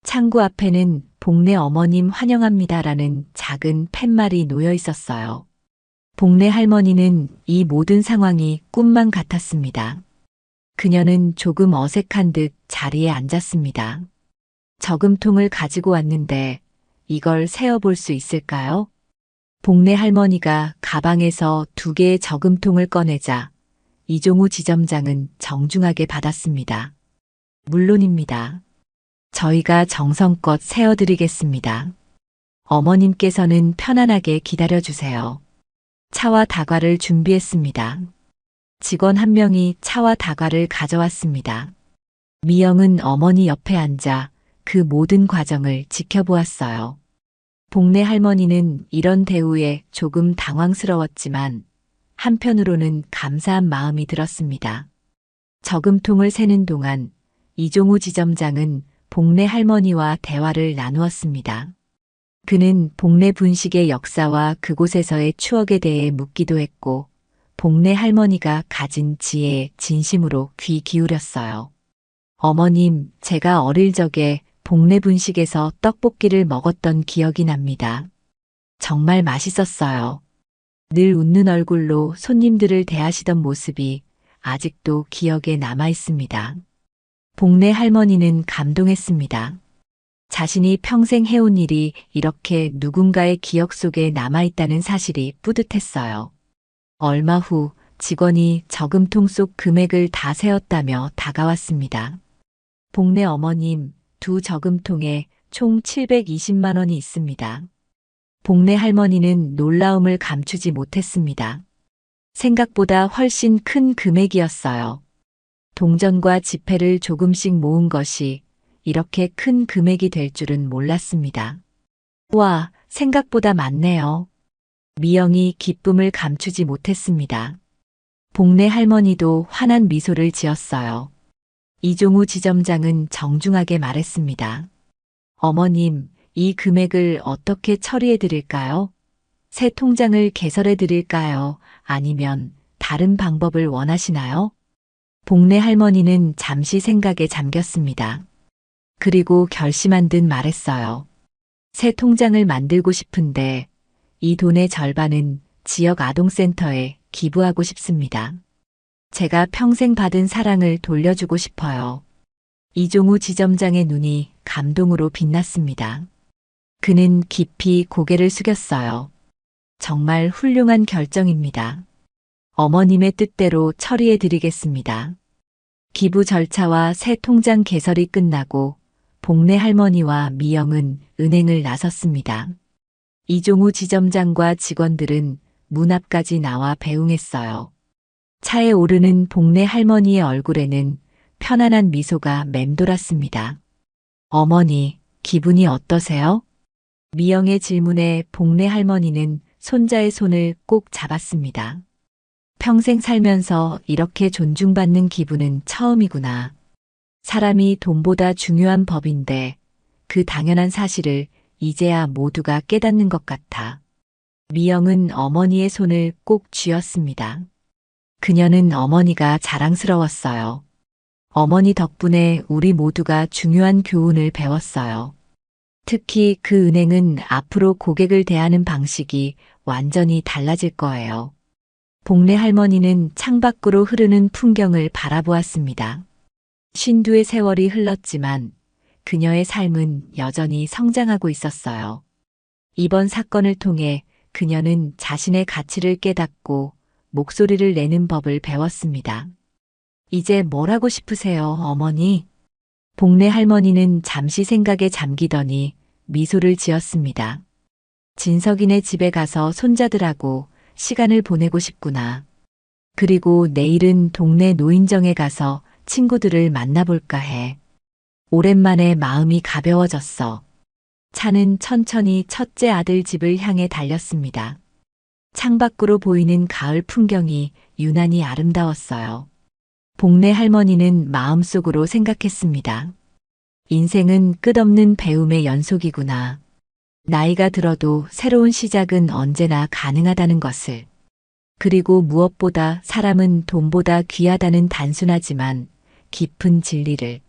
창구 앞에는 복례 어머님 환영합니다라는 작은 팻말이 놓여 있었어요. 복례 할머니는 이 모든 상황이 꿈만 같았습니다. 그녀는 조금 어색한 듯 자리에 앉았습니다. 저금통을 가지고 왔는데 이걸 세어볼 수 있을까요? 복례 할머니가 가방에서 2개의 저금통을 꺼내자 이종우 지점장은 정중하게 받았습니다. 물론입니다. 저희가 정성껏 세어드리겠습니다. 어머님께서는 편안하게 기다려주세요. 차와 다과를 준비했습니다. 직원 한 명이 차와 다과를 가져왔습니다. 미영은 어머니 옆에 앉아 그 모든 과정을 지켜보았어요. 복내 할머니는 이런 대우에 조금 당황스러웠지만 한편으로는 감사한 마음이 들었습니다. 저금통을 세는 동안 이종우 지점장은 복내 할머니와 대화를 나누었습니다. 그는 복내 분식의 역사와 그곳에서의 추억에 대해 묻기도 했고, 복내 할머니가 가진 지혜에 진심으로 귀 기울였어요. 어머님, 제가 어릴 적에 복내 분식에서 떡볶이를 먹었던 기억이 납니다. 정말 맛있었어요. 늘 웃는 얼굴로 손님들을 대하시던 모습이 아직도 기억에 남아 있습니다. 복내 할머니는 감동했습니다. 자신이 평생 해온 일이 이렇게 누군가의 기억 속에 남아있다는 사실이 뿌듯했어요. 얼마 후 직원이 저금통 속 금액을 다 세었다며 다가왔습니다. 복내 어머님, 두 저금통에 총 720만 원이 있습니다. 복내 할머니는 놀라움을 감추지 못했습니다. 생각보다 훨씬 큰 금액이었어요. 동전과 지폐를 조금씩 모은 것이 이렇게 큰 금액이 될 줄은 몰랐습니다. 와, 생각보다 많네요. 미영이 기쁨을 감추지 못했습니다. 복내 할머니도 환한 미소를 지었어요. 이종우 지점장은 정중하게 말했습니다. 어머님, 이 금액을 어떻게 처리해 드릴까요? 새 통장을 개설해 드릴까요? 아니면 다른 방법을 원하시나요? 복내 할머니는 잠시 생각에 잠겼습니다. 그리고 결심한 듯 말했어요. 새 통장을 만들고 싶은데 이 돈의 절반은 지역 아동센터에 기부하고 싶습니다. 제가 평생 받은 사랑을 돌려주고 싶어요. 이종우 지점장의 눈이 감동으로 빛났습니다. 그는 깊이 고개를 숙였어요. 정말 훌륭한 결정입니다. 어머님의 뜻대로 처리해 드리겠습니다. 기부 절차와 새 통장 개설이 끝나고 복내 할머니와 미영은 은행을 나섰습니다. 이종우 지점장과 직원들은 문 앞까지 나와 배웅했어요. 차에 오르는 복내 할머니의 얼굴에는 편안한 미소가 맴돌았습니다. 어머니, 기분이 어떠세요? 미영의 질문에 복내 할머니는 손자의 손을 꼭 잡았습니다. 평생 살면서 이렇게 존중받는 기분은 처음이구나. 사람이 돈보다 중요한 법인데 그 당연한 사실을 이제야 모두가 깨닫는 것 같아. 미영은 어머니의 손을 꼭 쥐었습니다. 그녀는 어머니가 자랑스러웠어요. 어머니 덕분에 우리 모두가 중요한 교훈을 배웠어요. 특히 그 은행은 앞으로 고객을 대하는 방식이 완전히 달라질 거예요. 복내 할머니는 창밖으로 흐르는 풍경을 바라보았습니다. 쉰두의 세월이 흘렀지만 그녀의 삶은 여전히 성장하고 있었어요. 이번 사건을 통해 그녀는 자신의 가치를 깨닫고 목소리를 내는 법을 배웠습니다. 이제 뭘 하고 싶으세요, 어머니? 복내 할머니는 잠시 생각에 잠기더니 미소를 지었습니다. 진석이네 집에 가서 손자들하고 시간을 보내고 싶구나. 그리고 내일은 동네 노인정에 가서 친구들을 만나볼까 해. 오랜만에 마음이 가벼워졌어. 차는 천천히 첫째 아들 집을 향해 달렸습니다. 창밖으로 보이는 가을 풍경이 유난히 아름다웠어요. 복내 할머니는 마음속으로 생각했습니다. 인생은 끝없는 배움의 연속이구나. 나이가 들어도 새로운 시작은 언제나 가능하다는 것을. 그리고 무엇보다 사람은 돈보다 귀하다는 단순하지만 깊은 진리를.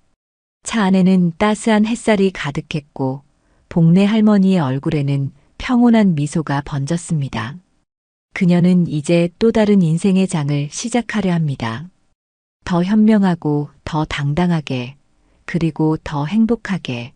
차 안에는 따스한 햇살이 가득했고 복내 할머니의 얼굴에는 평온한 미소가 번졌습니다. 그녀는 이제 또 다른 인생의 장을 시작하려 합니다. 더 현명하고 더 당당하게 그리고 더 행복하게.